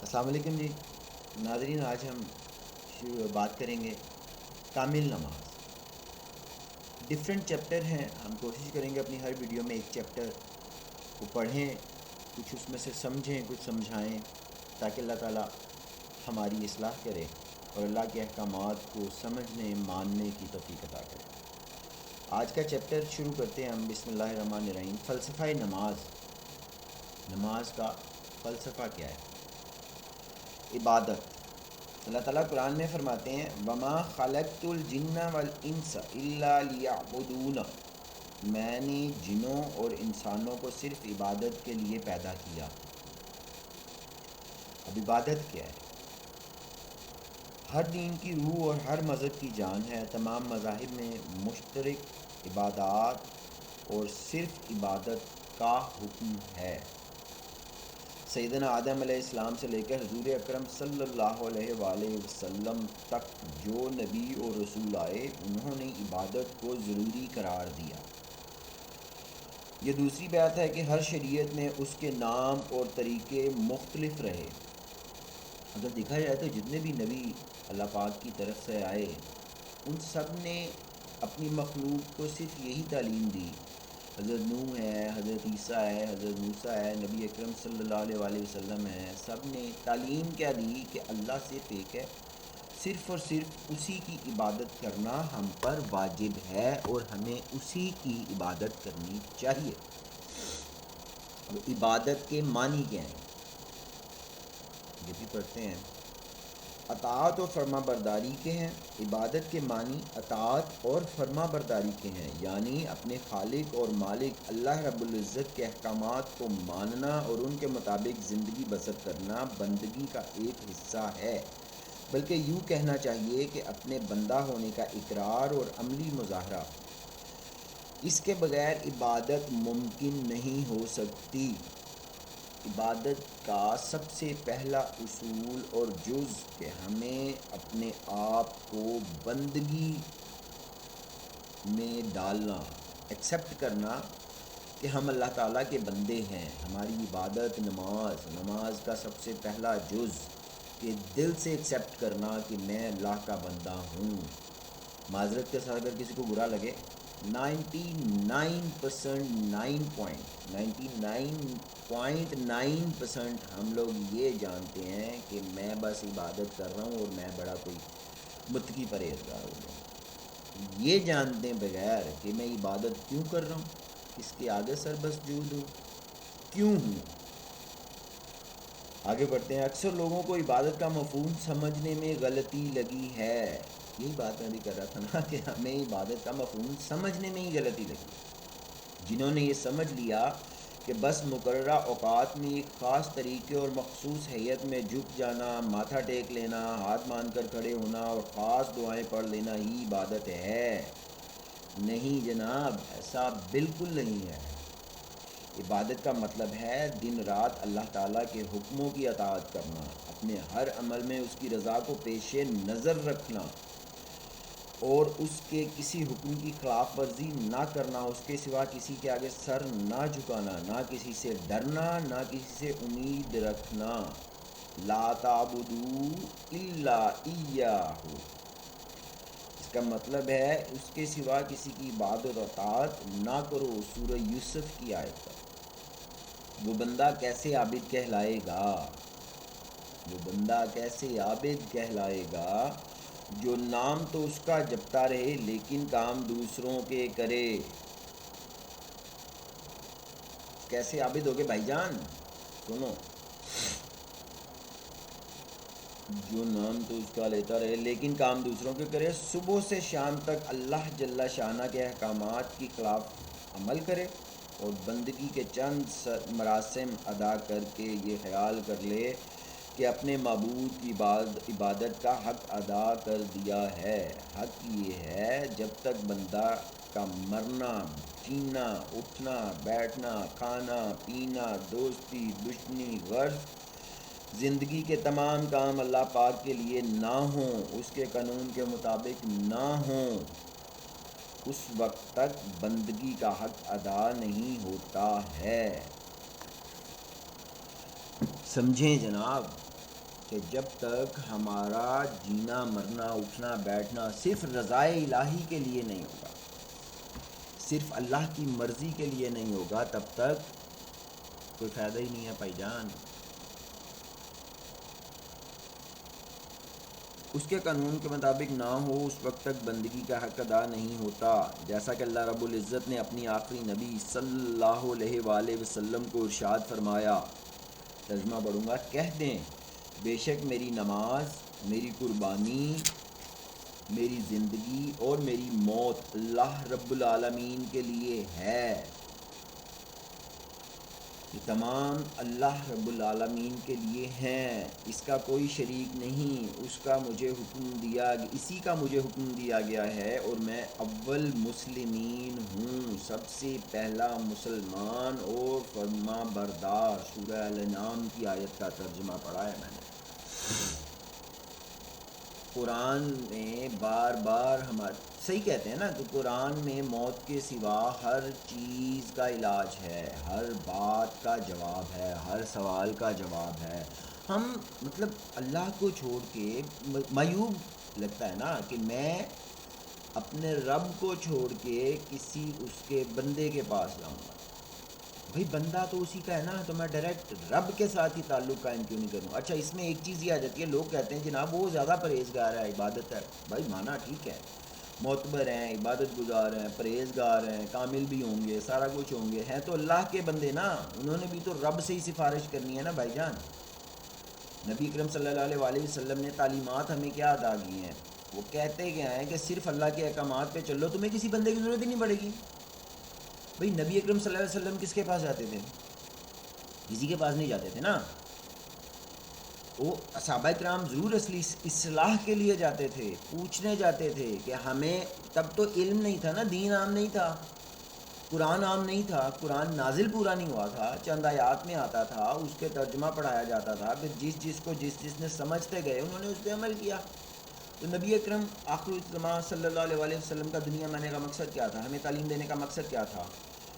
السلام علیکم جی ناظرین، آج ہم بات کریں گے کامل نماز۔ ڈفرینٹ چیپٹر ہیں، ہم کوشش کریں گے اپنی ہر ویڈیو میں ایک چیپٹر کو پڑھیں، کچھ اس میں سے سمجھیں، کچھ سمجھائیں، تاکہ اللہ تعالیٰ ہماری اصلاح کرے اور اللہ کے احکامات کو سمجھنے ماننے کی توفیق عطا کرے۔ آج کا چیپٹر شروع کرتے ہیں ہم، بسم اللہ الرحمن الرحیم۔ فلسفہ نماز۔ نماز کا فلسفہ کیا ہے؟ عبادت۔ اللہ تعالیٰ قرآن میں فرماتے ہیں وَمَا خَلَقْتُ الْجِنَّ وَالْإِنسَ إِلَّا لِيَعْبُدُونَ، میں نے جنوں اور انسانوں کو صرف عبادت کے لیے پیدا کیا۔ اب عبادت کیا ہے؟ ہر دین کی روح اور ہر مذہب کی جان ہے۔ تمام مذاہب میں مشترک عبادات اور صرف عبادت کا حکم ہے۔ سیدنا آدم علیہ السلام سے لے کر حضور اکرم صلی اللہ علیہ وآلہ وسلم تک جو نبی اور رسول آئے، انہوں نے عبادت کو ضروری قرار دیا۔ یہ دوسری بات ہے کہ ہر شریعت میں اس کے نام اور طریقے مختلف رہے۔ اگر دیکھا جائے تو جتنے بھی نبی اللہ پاک کی طرف سے آئے، ان سب نے اپنی مخلوق کو صرف یہی تعلیم دی۔ حضرت نوح ہے، حضرت عیسیٰ ہے، حضرت موسیٰ ہے، نبی اکرم صلی اللہ علیہ وآلہ وسلم ہے، سب نے تعلیم کیا دی کہ اللہ صرف ایک ہے، صرف اور صرف اسی کی عبادت کرنا ہم پر واجب ہے اور ہمیں اسی کی عبادت کرنی چاہیے۔ اب عبادت کے معنی کیا ہیں؟ یہ بھی پڑھتے ہیں۔ اطاعت اور فرما برداری کے ہیں۔ عبادت کے معنی اطاعت اور فرما برداری کے ہیں، یعنی اپنے خالق اور مالک اللہ رب العزت کے احکامات کو ماننا اور ان کے مطابق زندگی بسر کرنا بندگی کا ایک حصہ ہے، بلکہ یوں کہنا چاہیے کہ اپنے بندہ ہونے کا اقرار اور عملی مظاہرہ۔ اس کے بغیر عبادت ممکن نہیں ہو سکتی۔ عبادت کا سب سے پہلا اصول اور جز کہ ہمیں اپنے آپ کو بندگی میں ڈالنا، ایکسیپٹ کرنا کہ ہم اللہ تعالیٰ کے بندے ہیں۔ ہماری عبادت نماز کا سب سے پہلا جز کہ دل سے ایکسیپٹ کرنا کہ میں اللہ کا بندہ ہوں۔ معذرت کے ساتھ اگر کسی کو برا لگے، 99.9% ہم لوگ یہ جانتے ہیں کہ میں بس عبادت کر رہا ہوں اور میں بڑا کوئی متقی پرہیزگار ہو گیا۔ یہ جانتے بغیر کہ میں عبادت کیوں کر رہا ہوں، کس کے آگے سربسجود ہوں، کیوں ہوں۔ آگے بڑھتے ہیں۔ اکثر لوگوں کو عبادت کا مفہوم سمجھنے میں غلطی لگی ہے۔ یہی بات میں بھی کر رہا تھا نا کہ ہمیں عبادت کا مفہوم سمجھنے میں ہی غلطی لگی۔ جنہوں نے یہ سمجھ لیا کہ بس مقررہ اوقات میں ایک خاص طریقے اور مخصوص ہیئت میں جھک جانا، ماتھا ٹیک لینا، ہاتھ مان کر کھڑے ہونا اور خاص دعائیں پڑھ لینا ہی عبادت ہے۔ نہیں جناب، ایسا بالکل نہیں ہے۔ عبادت کا مطلب ہے دن رات اللہ تعالیٰ کے حکموں کی اطاعت کرنا، اپنے ہر عمل میں اس کی رضا کو پیش نظر رکھنا اور اس کے کسی حکم کی خلاف ورزی نہ کرنا، اس کے سوا کسی کے آگے سر نہ جھکانا، نہ کسی سے ڈرنا، نہ کسی سے امید رکھنا۔ لا تعبدوا الا ایاہ، اس کا مطلب ہے اس کے سوا کسی کی عبادت و اطاعت نہ کرو۔ سورہ یوسف کی آیت پر وہ بندہ کیسے عابد کہلائے گا؟ وہ بندہ کیسے عابد کہلائے گا جو نام تو اس کا جپتا رہے لیکن کام دوسروں کے کرے؟ کیسے عابد ہوگے بھائی جان؟ سنو، جو نام تو اس کا لیتا رہے لیکن کام دوسروں کے کرے، صبح سے شام تک اللہ جل شانہ کے احکامات کی خلاف عمل کرے اور بندگی کے چند مراسم ادا کر کے یہ خیال کر لے کہ اپنے معبود کی عبادت کا حق ادا کر دیا ہے۔ حق یہ ہے جب تک بندہ کا مرنا، جینا، اٹھنا، بیٹھنا، کھانا، پینا، دوستی، دشمنی، غرض زندگی کے تمام کام اللہ پاک کے لیے نہ ہوں، اس کے قانون کے مطابق نہ ہوں، اس وقت تک بندگی کا حق ادا نہیں ہوتا ہے۔ سمجھیں جناب، کہ جب تک ہمارا جینا مرنا اٹھنا بیٹھنا صرف رضائے الہی کے لیے نہیں ہوگا، صرف اللہ کی مرضی کے لیے نہیں ہوگا، تب تک کوئی فائدہ ہی نہیں ہے بھائی جان۔ اس کے قانون کے مطابق نہ ہو اس وقت تک بندگی کا حق ادا نہیں ہوتا، جیسا کہ اللہ رب العزت نے اپنی آخری نبی صلی اللہ علیہ وآلہ وسلم کو ارشاد فرمایا۔ ترجمہ پڑھوں گا۔ کہہ دیں بے شک میری نماز، میری قربانی، میری زندگی اور میری موت اللہ رب العالمین کے لیے ہے، یہ تمام اللہ رب العالمین کے لیے ہیں، اس کا کوئی شریک نہیں، اسی کا مجھے حکم دیا گیا ہے، اور میں اول مسلمین ہوں، سب سے پہلا مسلمان اور فرما بردار۔ سورہ الانعام کی آیت کا ترجمہ پڑھا ہے میں نے۔ قرآن میں بار بار صحیح کہتے ہیں نا کہ قرآن میں موت کے سوا ہر چیز کا علاج ہے، ہر بات کا جواب ہے، ہر سوال کا جواب ہے۔ ہم مطلب اللہ کو چھوڑ کے معیوب لگتا ہے نا کہ میں اپنے رب کو چھوڑ کے کسی اس کے بندے کے پاس جاؤں گا۔ بھئی بندہ تو اسی کا ہے نا، تو میں ڈائریکٹ رب کے ساتھ ہی تعلق قائم کیوں نہیں کروں؟ اچھا اس میں ایک چیز یہ آ جاتی ہے، لوگ کہتے ہیں جناب وہ زیادہ پرہیزگار ہے، عبادت ہے۔ بھائی مانا ٹھیک ہے، معتبر ہیں، عبادت گزار ہیں، پرہیزگار ہیں، کامل بھی ہوں گے، سارا کچھ ہوں گے، ہیں تو اللہ کے بندے نا، انہوں نے بھی تو رب سے ہی سفارش کرنی ہے نا بھائی جان۔ نبی اکرم صلی اللہ علیہ وآلہ وسلم نے تعلیمات ہمیں کیا ادا کی ہیں؟ وہ کہتے کیا ہیں کہ صرف اللہ کے احکامات پہ چلو، تمہیں کسی بندے کی ضرورت ہی نہیں پڑے گی۔ بھئی نبی اکرم صلی اللہ علیہ وسلم کس کے پاس جاتے تھے؟ کسی کے پاس نہیں جاتے تھے نا، وہ صحابہ کرام ضرور اصلی اصلاح کے لیے جاتے تھے، پوچھنے جاتے تھے کہ ہمیں، تب تو علم نہیں تھا نا، دین عام نہیں تھا، قرآن عام نہیں تھا، قرآن نازل پورا نہیں ہوا تھا، چند آیات میں آتا تھا، اس کے ترجمہ پڑھایا جاتا تھا، پھر جس نے سمجھتے گئے انہوں نے اس پہ عمل کیا۔ تو نبی اکرم آخر الزمان صلی اللہ علیہ وآلہ وسلم کا دنیا میں آنے کا مقصد کیا تھا؟ ہمیں تعلیم دینے کا مقصد کیا تھا؟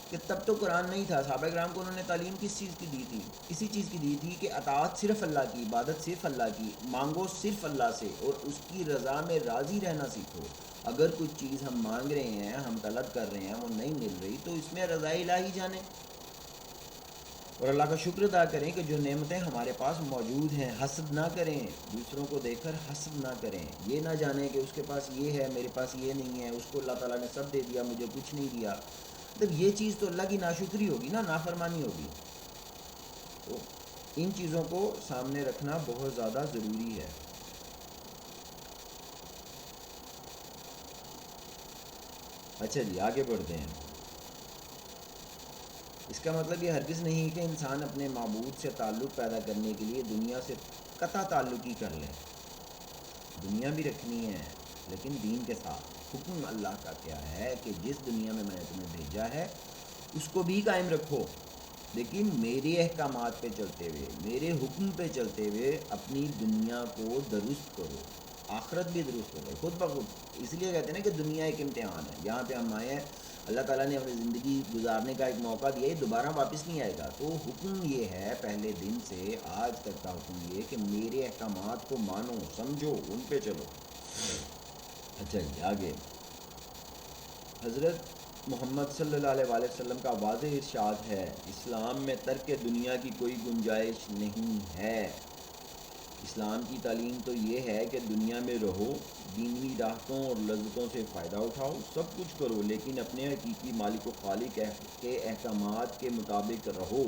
کہ تب تو قرآن نہیں تھا، صحابہ کرام کو انہوں نے تعلیم کس چیز کی دی تھی؟ اسی چیز کی دی تھی کہ اطاعت صرف اللہ کی، عبادت صرف اللہ کی، مانگو صرف اللہ سے، اور اس کی رضا میں راضی رہنا سیکھو۔ اگر کچھ چیز ہم مانگ رہے ہیں، ہم طلب کر رہے ہیں، وہ نہیں مل رہی، تو اس میں رضا الہی جانیں، اور اللہ کا شکر ادا کریں کہ جو نعمتیں ہمارے پاس موجود ہیں۔ حسد نہ کریں، دوسروں کو دیکھ کر حسد نہ کریں، یہ نہ جانیں کہ اس کے پاس یہ ہے، میرے پاس یہ نہیں ہے، اس کو اللہ تعالیٰ نے سب دے دیا، مجھے کچھ نہیں دیا۔ مطلب یہ چیز تو اللہ کی ناشکری ہوگی نا، نافرمانی ہوگی۔ تو ان چیزوں کو سامنے رکھنا بہت زیادہ ضروری ہے۔ اچھا جی آگے بڑھتے ہیں۔ اس کا مطلب یہ ہرگز نہیں کہ انسان اپنے معبود سے تعلق پیدا کرنے کے لیے دنیا سے قطع تعلقی کر لے۔ دنیا بھی رکھنی ہے لیکن دین کے ساتھ۔ حکم اللہ کا کیا ہے کہ جس دنیا میں نے تمہیں بھیجا ہے اس کو بھی قائم رکھو، لیکن میرے احکامات پہ چلتے ہوئے، میرے حکم پہ چلتے ہوئے اپنی دنیا کو درست کرو، آخرت بھی درست کرو خود بخود۔ اس لیے کہتے ہیں نا کہ دنیا ایک امتحان ہے، یہاں پہ ہم آئے ہیں، اللہ تعالیٰ نے ہمیں زندگی گزارنے کا ایک موقع دیا، یہ دوبارہ واپس نہیں آئے گا۔ تو حکم یہ ہے پہلے دن سے آج تک کا حکم یہ کہ میرے احکامات کو مانو، سمجھو، ان پہ چلو۔ اچھا جی آگے حضرت محمد صلی اللہ علیہ وآلہ وسلم کا واضح ارشاد ہے، اسلام میں ترک دنیا کی کوئی گنجائش نہیں ہے۔ اسلام کی تعلیم تو یہ ہے کہ دنیا میں رہو، دینی راحتوں اور لذتوں سے فائدہ اٹھاؤ، سب کچھ کرو، لیکن اپنے حقیقی مالک و خالق کے احکامات کے مطابق رہو،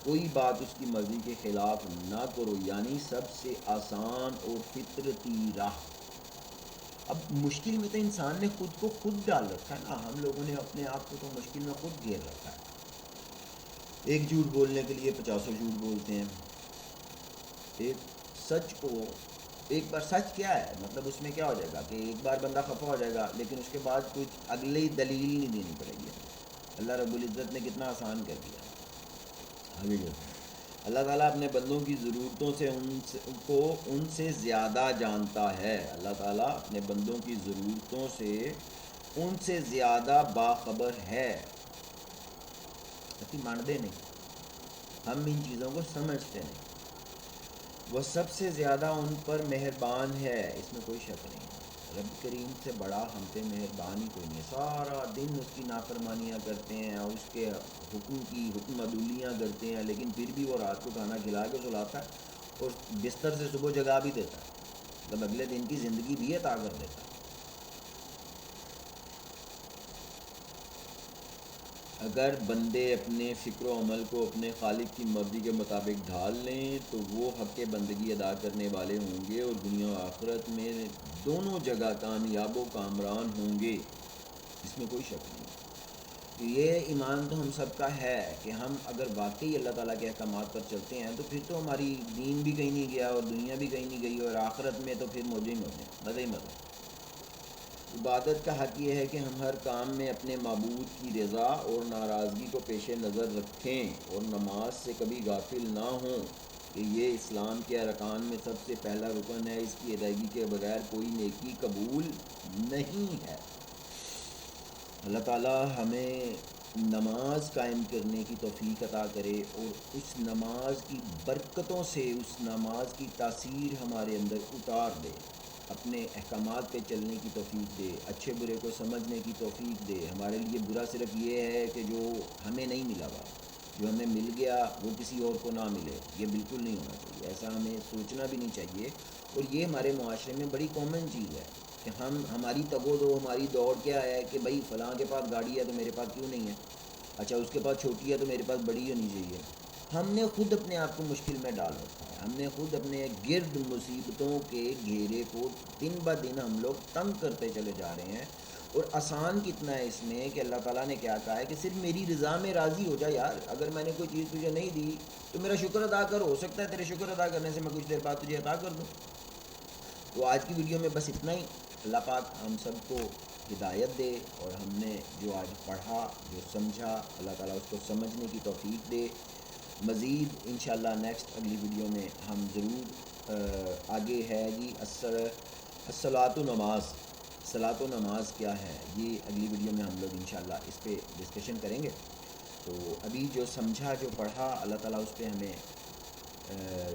کوئی بات اس کی مرضی کے خلاف نہ کرو، یعنی سب سے آسان اور فطرتی راہ۔ اب مشکل میں تو انسان نے خود کو خود ڈال رکھا ہے نا، ہم لوگوں نے اپنے آپ کو تو مشکل میں خود گھیر رکھا ہے۔ ایک جھوٹ بولنے کے لیے 50 جھوٹ بولتے ہیں، ایک سچ کو، ایک بار سچ کیا ہے مطلب اس میں کیا ہو جائے گا کہ ایک بار بندہ خفا ہو جائے گا، لیکن اس کے بعد کچھ اگلی دلیل نہیں دینی پڑے گی۔ اللہ رب العزت نے کتنا آسان کر دیا۔ آگے جو اللہ تعالیٰ اپنے بندوں کی ضرورتوں سے ان سے زیادہ جانتا ہے، اللہ تعالیٰ اپنے بندوں کی ضرورتوں سے ان سے زیادہ باخبر ہے۔ اتی مانتے نہیں، ہم ان چیزوں کو سمجھتے نہیں۔ وہ سب سے زیادہ ان پر مہربان ہے، اس میں کوئی شک نہیں۔ رب کریم سے بڑا ہم پہ مہربان ہی کوئی نہیں ہے۔ سارا دن اس کی نافرمانیاں کرتے ہیں اور اس کے حکم عدولیاں کرتے ہیں، لیکن پھر بھی وہ رات کو کھانا کھلا کے سلاتا ہے اور بستر سے صبح جگا بھی دیتا ہے، مطلب اگلے دن کی زندگی بھی عطا کر دیتا ہے۔ اگر بندے اپنے فکر و عمل کو اپنے خالق کی مرضی کے مطابق ڈھال لیں تو وہ حق بندگی ادا کرنے والے ہوں گے اور دنیا و آخرت میں دونوں جگہ کامیاب و کامران ہوں گے، اس میں کوئی شک نہیں۔ یہ ایمان تو ہم سب کا ہے کہ ہم اگر واقعی اللہ تعالیٰ کے احکامات پر چلتے ہیں تو پھر تو ہماری دین بھی کہیں نہیں گیا اور دنیا بھی کہیں نہیں گئی، اور آخرت میں تو پھر موجے ہی موجے، مزے ہی مزے۔ عبادت کا حق یہ ہے کہ ہم ہر کام میں اپنے معبود کی رضا اور ناراضگی کو پیش نظر رکھیں اور نماز سے کبھی غافل نہ ہوں کہ یہ اسلام کے ارکان میں سب سے پہلا رکن ہے، اس کی ادائیگی کے بغیر کوئی نیکی قبول نہیں ہے۔ اللہ تعالیٰ ہمیں نماز قائم کرنے کی توفیق عطا کرے اور اس نماز کی برکتوں سے اس نماز کی تاثیر ہمارے اندر اتار دے، اپنے احکامات پہ چلنے کی توفیق دے، اچھے برے کو سمجھنے کی توفیق دے۔ ہمارے لیے برا صرف یہ ہے کہ جو ہمیں نہیں ملا ہوا، جو ہمیں مل گیا وہ کسی اور کو نہ ملے، یہ بالکل نہیں ہونا چاہیے، ایسا ہمیں سوچنا بھی نہیں چاہیے۔ اور یہ ہمارے معاشرے میں بڑی کامن چیز ہے کہ ہماری تگ و دو، ہماری دوڑ کیا ہے کہ بھائی فلاں کے پاس گاڑی ہے تو میرے پاس کیوں نہیں ہے، اچھا اس کے پاس چھوٹی ہے تو میرے پاس بڑی ہونی چاہیے۔ ہم نے خود اپنے آپ کو مشکل میں ڈال رکھا ہے، ہم نے خود اپنے گرد مصیبتوں کے گھیرے کو دن بہ دن ہم لوگ تنگ کرتے چلے جا رہے ہیں۔ اور آسان کتنا ہے اس میں کہ اللہ تعالیٰ نے کیا کہا ہے کہ صرف میری رضا میں راضی ہو جا یار، اگر میں نے کوئی چیز تجھے نہیں دی تو میرا شکر ادا کر، ہو سکتا ہے تیرے شکر ادا کرنے سے میں کچھ دیر بعد تجھے عطا کر دوں۔ تو آج کی ویڈیو میں بس اتنا ہی۔ اللہ پاک ہم سب کو ہدایت دے اور ہم نے جو آج پڑھا، جو سمجھا، اللہ تعالیٰ اس کو سمجھنے کی توفیق دے۔ مزید انشاءاللہ نیکسٹ اگلی ویڈیو میں ہم ضرور آگے ہے جی الصلاۃ و نماز، صلاۃ و نماز کیا ہے، یہ اگلی ویڈیو میں ہم لوگ انشاءاللہ اس پہ ڈسکشن کریں گے۔ تو ابھی جو سمجھا، جو پڑھا، اللہ تعالیٰ اس پہ ہمیں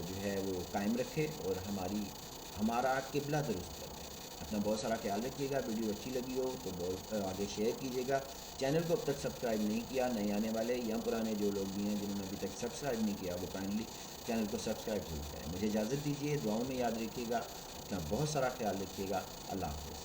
جو ہے وہ قائم رکھے اور ہمارا قبلہ درست کر دے۔ اپنا بہت سارا خیال رکھیے گا، ویڈیو اچھی لگی ہو تو بہت آگے شیئر کیجیے گا۔ چینل کو اب تک سبسکرائب نہیں کیا، نئے آنے والے یا پرانے جو لوگ بھی ہیں جنہوں نے ابھی تک سبسکرائب نہیں کیا وہ کائنڈلی چینل کو سبسکرائب ضرور کریں۔ مجھے اجازت دیجیے، دعاؤں میں یاد رکھیے گا، اپنا بہت سارا خیال رکھیے گا۔ اللہ حافظ۔